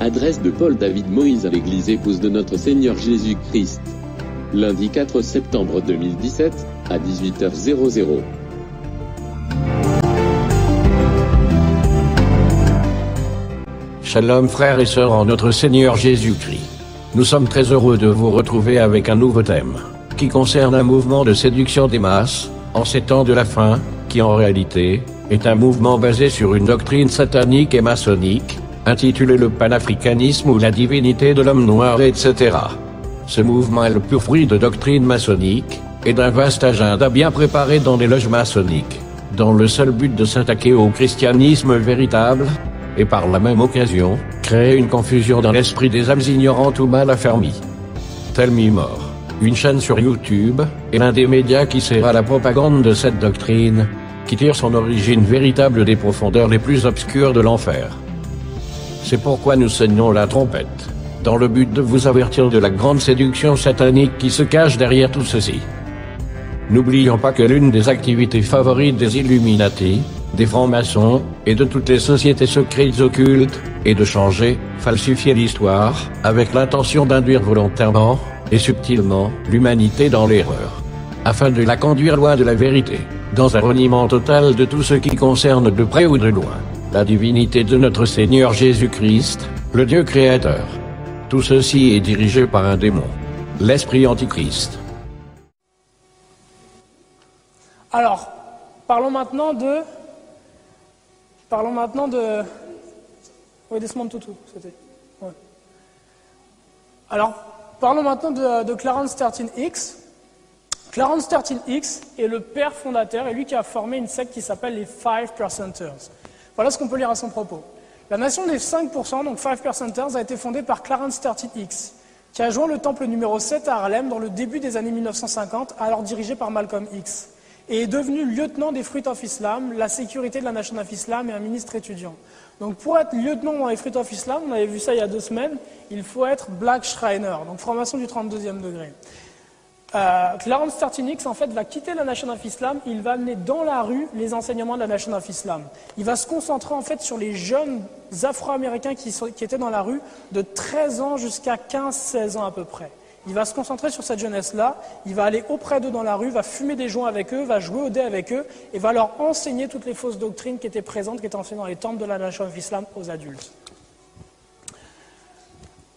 Adresse de Paul David Moïse à l'église épouse de notre Seigneur Jésus-Christ. Lundi 4 septembre 2017, à 18h00. Shalom frères et sœurs en notre Seigneur Jésus-Christ. Nous sommes très heureux de vous retrouver avec un nouveau thème, qui concerne un mouvement de séduction des masses, en ces temps de la fin, qui en réalité, est un mouvement basé sur une doctrine satanique et maçonnique, intitulé le panafricanisme ou la divinité de l'homme noir, etc. Ce mouvement est le pur fruit de doctrines maçonniques, et d'un vaste agenda bien préparé dans les loges maçonniques, dans le seul but de s'attaquer au christianisme véritable, et par la même occasion, créer une confusion dans l'esprit des âmes ignorantes ou mal affermies. Tell Me More, une chaîne sur YouTube, est l'un des médias qui sert à la propagande de cette doctrine, qui tire son origine véritable des profondeurs les plus obscures de l'enfer. C'est pourquoi nous sonnons la trompette, dans le but de vous avertir de la grande séduction satanique qui se cache derrière tout ceci. N'oublions pas que l'une des activités favorites des Illuminati, des francs-maçons et de toutes les sociétés secrètes occultes est de changer, falsifier l'histoire, avec l'intention d'induire volontairement et subtilement l'humanité dans l'erreur, afin de la conduire loin de la vérité, dans un reniement total de tout ce qui concerne de près ou de loin la divinité de notre Seigneur Jésus-Christ, le Dieu créateur. Tout ceci est dirigé par un démon, l'esprit antichrist. Alors, parlons maintenant de... Oui, Desmond Tutu, c'était. Ouais. Alors, parlons maintenant de Clarence 13X. Clarence 13X est le père fondateur et lui qui a formé une secte qui s'appelle les 5%ers. Voilà ce qu'on peut lire à son propos. La nation des 5%, donc 5%ers, a été fondée par Clarence 13X, qui a joint le temple numéro 7 à Harlem dans le début des années 1950, alors dirigé par Malcolm X, et est devenu lieutenant des Fruit of Islam, la sécurité de la Nation of Islam et un ministre étudiant. Donc pour être lieutenant dans les Fruit of Islam, on avait vu ça il y a 2 semaines, il faut être Black Shriner, donc franc-maçon du 32e degré. Clarence 13X en fait va quitter la Nation of Islam, il va amener dans la rue les enseignements de la Nation of Islam. Il va se concentrer en fait sur les jeunes afro-américains qui étaient dans la rue de 13 ans jusqu'à 15-16 ans à peu près. Il va se concentrer sur cette jeunesse-là, il va aller auprès d'eux dans la rue, va fumer des joints avec eux, va jouer au dé avec eux et va leur enseigner toutes les fausses doctrines qui étaient présentes, qui étaient enseignées dans les temples de la Nation of Islam aux adultes.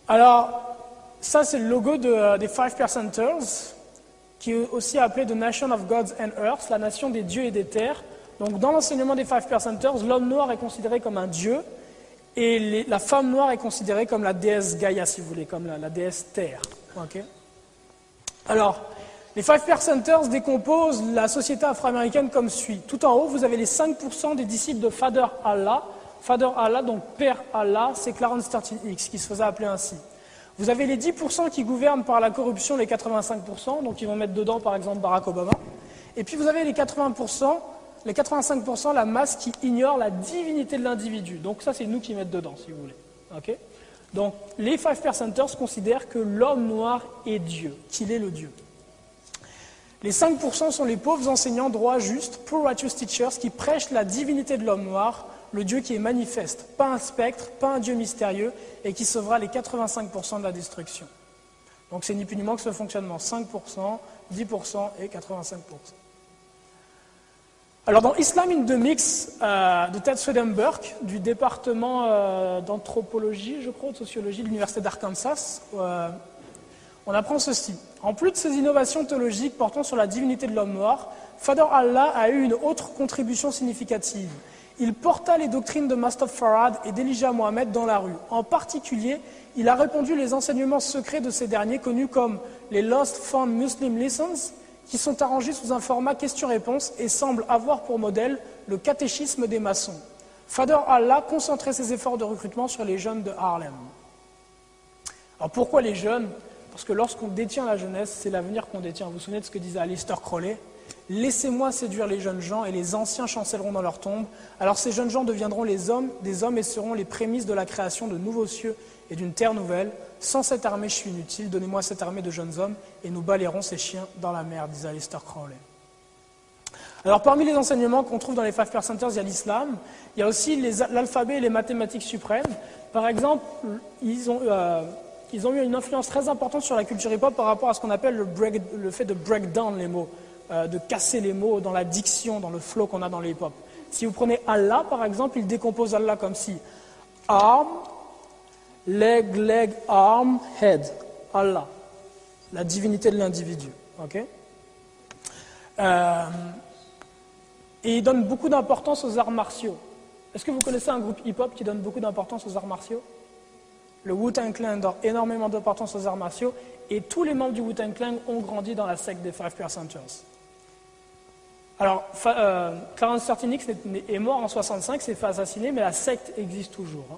Alors, ça c'est le logo des 5%ers, qui est aussi appelé The Nation of Gods and Earth, la nation des dieux et des terres. Donc dans l'enseignement des 5%ers, l'homme noir est considéré comme un dieu et la femme noire est considérée comme la déesse Gaïa, si vous voulez, comme la déesse terre. Okay. Alors, les 5%ers décomposent la société afro-américaine comme suit. Tout en haut, vous avez les 5% des disciples de Father Allah. Father Allah, donc Père Allah, c'est Clarence 13X, qui se faisait appeler ainsi. Vous avez les 10% qui gouvernent par la corruption, les 85%, donc ils vont mettre dedans par exemple Barack Obama. Et puis vous avez les 80%, les 85%, la masse qui ignore la divinité de l'individu. Donc ça c'est nous qui mettons dedans, si vous voulez. Okay. Donc les 5%ers considèrent que l'homme noir est Dieu, qu'il est le Dieu. Les 5% sont les pauvres enseignants droits justes, poor righteous teachers, qui prêchent la divinité de l'homme noir, le Dieu qui est manifeste, pas un spectre, pas un Dieu mystérieux, et qui sauvera les 85% de la destruction. Donc c'est ni plus ni moins que ce fonctionnement, 5%, 10% et 85%. Alors dans Islam in the Mix de Ted Swedenborg, du département d'anthropologie, je crois, de sociologie de l'université d'Arkansas, on apprend ceci. En plus de ces innovations théologiques portant sur la divinité de l'homme noir, Father Allah a eu une autre contribution significative. Il porta les doctrines de Master Farad et d'Elijah Mohammed dans la rue. En particulier, il a répandu les enseignements secrets de ces derniers, connus comme les Lost Found Muslim Lessons, qui sont arrangés sous un format question-réponse et semblent avoir pour modèle le catéchisme des maçons. Father Allah concentrait ses efforts de recrutement sur les jeunes de Harlem. Alors pourquoi les jeunes? Parce que lorsqu'on détient la jeunesse, c'est l'avenir qu'on détient. Vous vous souvenez de ce que disait Aleister Crowley? Laissez-moi séduire les jeunes gens et les anciens chancelleront dans leur tombe. Alors ces jeunes gens deviendront des hommes et seront les prémices de la création de nouveaux cieux et d'une terre nouvelle. Sans cette armée, je suis inutile. Donnez-moi cette armée de jeunes hommes et nous balayerons ces chiens dans la mer, disait Aleister Crowley. Alors parmi les enseignements qu'on trouve dans les 5%ers, il y a l'islam. Il y a aussi l'alphabet et les mathématiques suprêmes. Par exemple, ils ont eu une influence très importante sur la culture hip-hop par rapport à ce qu'on appelle le fait de break down les mots. De casser les mots dans la diction, dans le flow qu'on a dans le hip-hop. Si vous prenez Allah, par exemple, il décompose Allah comme si arm, leg, arm, head. Allah, la divinité de l'individu. Okay. Et il donne beaucoup d'importance aux arts martiaux. Est-ce que vous connaissez un groupe hip-hop qui donne beaucoup d'importance aux arts martiaux? Le Wu-Tang Clan donne énormément d'importance aux arts martiaux et tous les membres du Wu-Tang Clan ont grandi dans la secte des 5%ers. Alors, Clarence 13X est mort en 65, s'est fait assassiner, mais la secte existe toujours. Hein.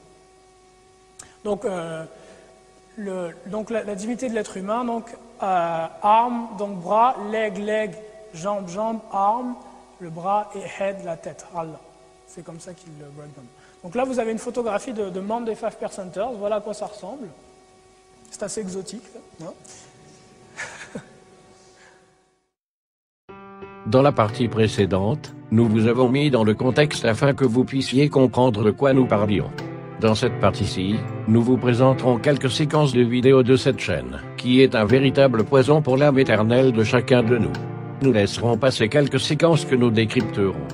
Donc la divinité de l'être humain, donc arm, donc bras, leg, jambe, arm, le bras et head, la tête, Allah. C'est comme ça qu'il le break down. Donc là, vous avez une photographie de membres des 5%ers, voilà à quoi ça ressemble. C'est assez exotique. Hein. Dans la partie précédente, nous vous avons mis dans le contexte afin que vous puissiez comprendre de quoi nous parlions. Dans cette partie-ci, nous vous présenterons quelques séquences de vidéos de cette chaîne, qui est un véritable poison pour l'âme éternelle de chacun de nous. Nous laisserons passer quelques séquences que nous décrypterons.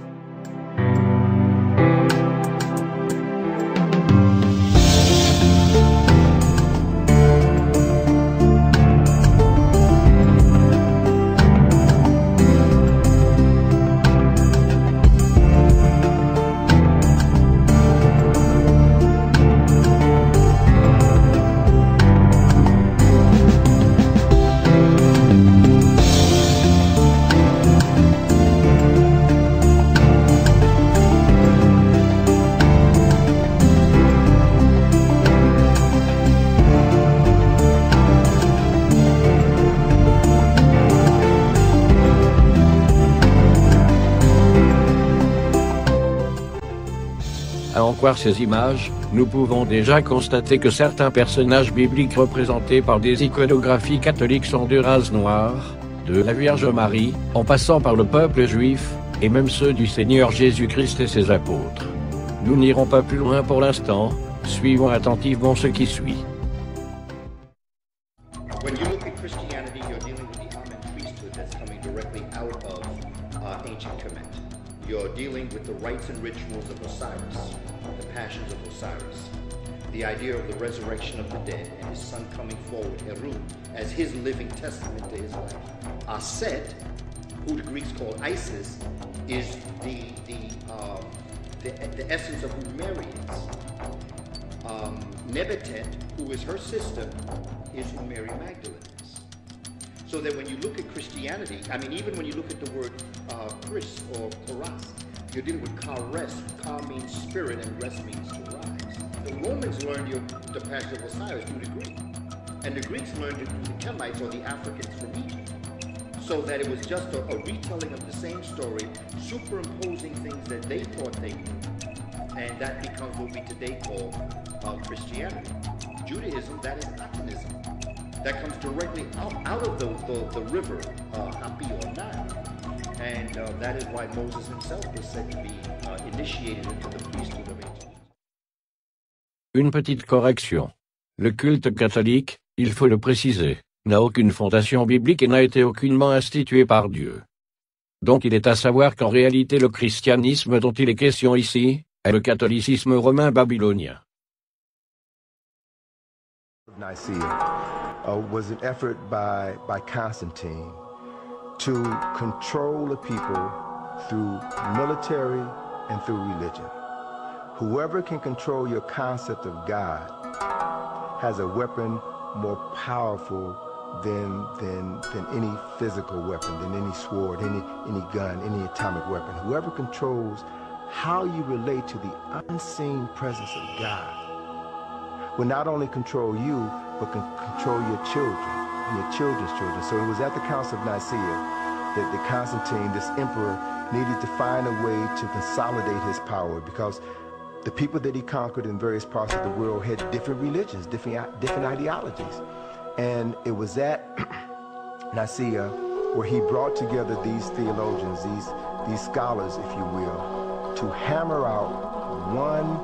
À en croire ces images, nous pouvons déjà constater que certains personnages bibliques représentés par des iconographies catholiques sont de race noire, de la Vierge Marie, en passant par le peuple juif, et même ceux du Seigneur Jésus-Christ et ses apôtres. Nous n'irons pas plus loin pour l'instant, suivons attentivement ce qui suit. When you look at Christianity, you're dealing with the Amen priesthood that's coming directly out of ancient Kemet. You're dealing with the rites and rituals of Osiris, the passions of Osiris, the idea of the resurrection of the dead and his son coming forward, Heru, as his living testament to his life. Aset, who the Greeks call Isis, is the essence of who Mary is. Nebetet, who is her sister, is who Mary Magdalene is. So that when you look at Christianity, I mean, even when you look at the word Chris or Charas, you're dealing with Chares. Char means spirit and res means to rise. The Romans learned the Passion of Osiris through the Greek. And the Greeks learned it through the Kemites or the Africans from Egypt. So that it was just a retelling of the same story, superimposing things that they thought they knew. And that becomes what we today call Christianity. Judaism, that is Atonism. That comes directly out of the river, Hapi or Nile. And that is why Moses himself was said to be initiated into the priesthood of angels. Une petite correction. Le culte catholique, il faut le préciser, n'a aucune fondation biblique et n'a été aucunement institué par Dieu. Donc il est à savoir qu'en réalité le christianisme dont il est question ici, est le catholicisme romain babylonien. Nicaea was an effort by Constantine to control the people through military and through religion. Whoever can control your concept of God has a weapon more powerful than any physical weapon, than any sword, any gun, any atomic weapon. Whoever controls how you relate to the unseen presence of God will not only control you, but can control your children and your children's children. So it was at the Council of Nicaea that Constantine, this emperor, needed to find a way to consolidate his power, because the people that he conquered in various parts of the world had different religions, different ideologies. And it was at Nicaea where he brought together these theologians, these scholars, if you will, to hammer out one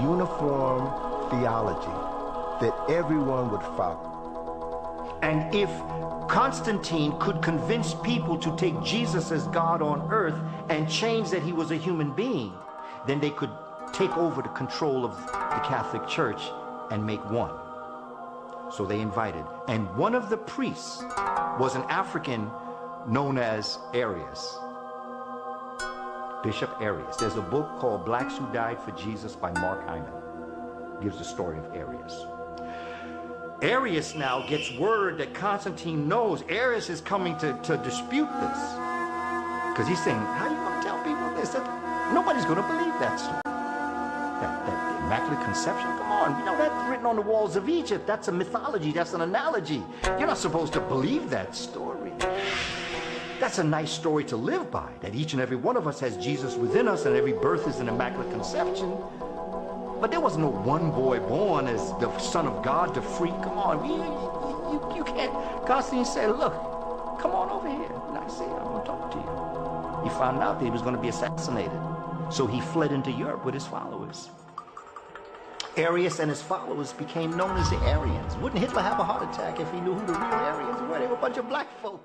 uniform theology that everyone would follow. And if Constantine could convince people to take Jesus as God on earth and change that he was a human being, then they could take over the control of the Catholic Church and make one. So they invited. And one of the priests was an African known as Arius. Bishop Arius. There's a book called Blacks Who Died for Jesus by Mark Hyman. Gives the story of Arius. Arius now gets word that Constantine knows Arius is coming to dispute this. Because he's saying, how are you going to tell people this? Nobody's going to believe that story. That Immaculate Conception? Come on, you know, that's written on the walls of Egypt. That's a mythology, that's an analogy. You're not supposed to believe that story. That's a nice story to live by, that each and every one of us has Jesus within us and every birth is an Immaculate Conception. But there was no one boy born as the Son of God, the freak. Come on, you can't. Constantine said, look, come on over here. Nicaea, I'm going to talk to you. he found out that he was going to be assassinated. So he fled into Europe with his followers. Arius and his followers became known as the Aryans. Wouldn't Hitler have a heart attack if he knew who the real Aryans were? They were a bunch of black folk.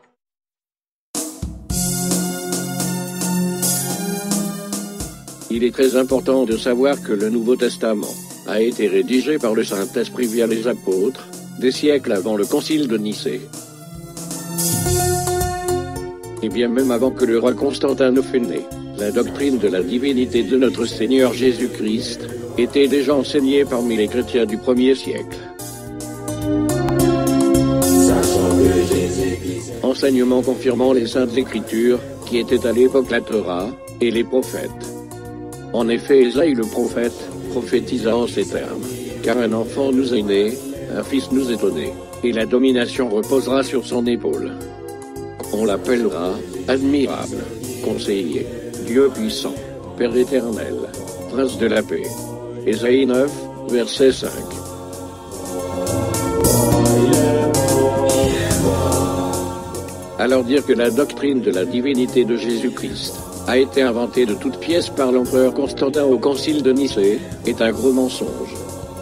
Il est très important de savoir que le Nouveau Testament a été rédigé par le Saint-Esprit via les apôtres, des siècles avant le concile de Nicée. Et bien même avant que le roi Constantin ne fût né, la doctrine de la divinité de notre Seigneur Jésus-Christ était déjà enseignée parmi les chrétiens du 1er siècle. Enseignement confirmant les Saintes Écritures, qui étaient à l'époque la Torah, et les prophètes. En effet, Ésaïe le prophète prophétisa en ces termes: car un enfant nous est né, un fils nous est donné, et la domination reposera sur son épaule. On l'appellera admirable, conseiller, Dieu puissant, Père éternel, Prince de la paix. Ésaïe 9, verset 5. Alors dire que la doctrine de la divinité de Jésus-Christ a été inventée de toutes pièces par l'empereur Constantin au concile de Nicée est un gros mensonge.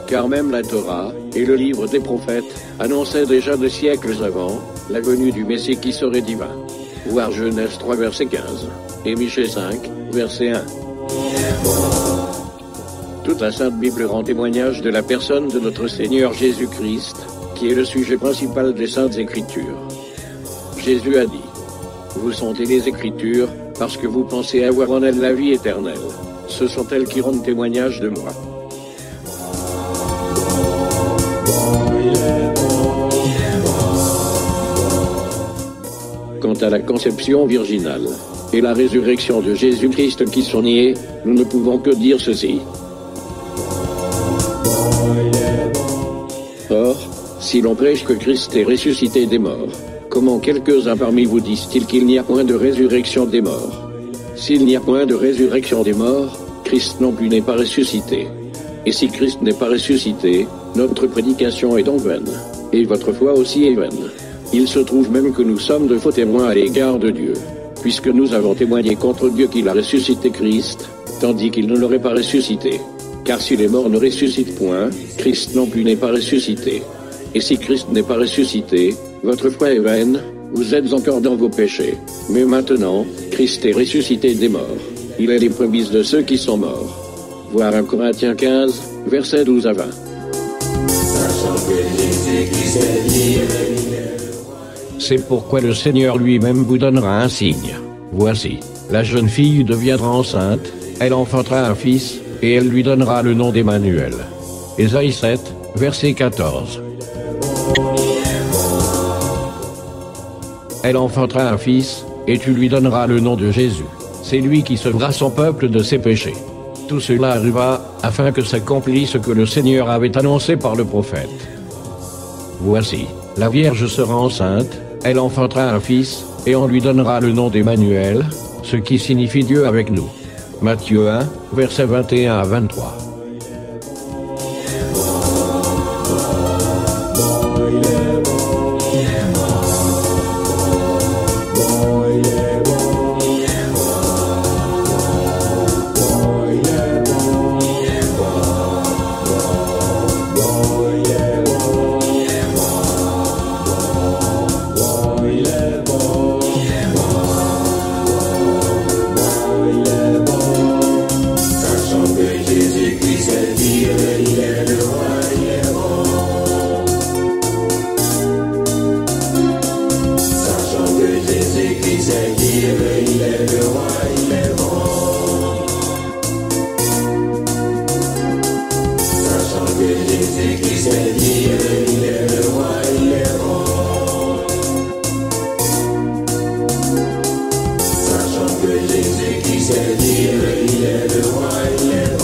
Car même la Torah et le livre des prophètes annonçaient déjà des siècles avant la venue du Messie qui serait divin. Voir Genèse 3 verset 15 et Michée 5 verset 1. Toute la Sainte Bible rend témoignage de la personne de notre Seigneur Jésus-Christ, qui est le sujet principal des Saintes Écritures. Jésus a dit: vous sondez les Écritures, parce que vous pensez avoir en elles la vie éternelle. Ce sont elles qui rendent témoignage de moi. Quant à la conception virginale et la résurrection de Jésus-Christ qui sont niées, nous ne pouvons que dire ceci. Or, si l'on prêche que Christ est ressuscité des morts, comment quelques-uns parmi vous disent-ils qu'il n'y a point de résurrection des morts? S'il n'y a point de résurrection des morts, Christ non plus n'est pas ressuscité. Et si Christ n'est pas ressuscité, notre prédication est donc vaine, et votre foi aussi est vaine. Il se trouve même que nous sommes de faux témoins à l'égard de Dieu, puisque nous avons témoigné contre Dieu qu'il a ressuscité Christ, tandis qu'il ne l'aurait pas ressuscité. Car si les morts ne ressuscitent point, Christ non plus n'est pas ressuscité. Et si Christ n'est pas ressuscité, votre foi est vaine, vous êtes encore dans vos péchés. Mais maintenant, Christ est ressuscité des morts. Il est les prémices de ceux qui sont morts. Voir 1 Corinthiens 15, versets 12 à 20. C'est pourquoi le Seigneur lui-même vous donnera un signe. Voici, la jeune fille deviendra enceinte, elle enfantera un fils, et elle lui donnera le nom d'Emmanuel. Ésaïe 7, verset 14. Elle enfantera un fils, et tu lui donneras le nom de Jésus. C'est lui qui sauvera son peuple de ses péchés. Tout cela arriva, afin que s'accomplisse ce que le Seigneur avait annoncé par le prophète. Voici, la Vierge sera enceinte, elle enfantera un fils, et on lui donnera le nom d'Emmanuel, ce qui signifie Dieu avec nous. Matthieu 1, versets 21 à 23. Jésus-Christ est libre, il est le roi, il est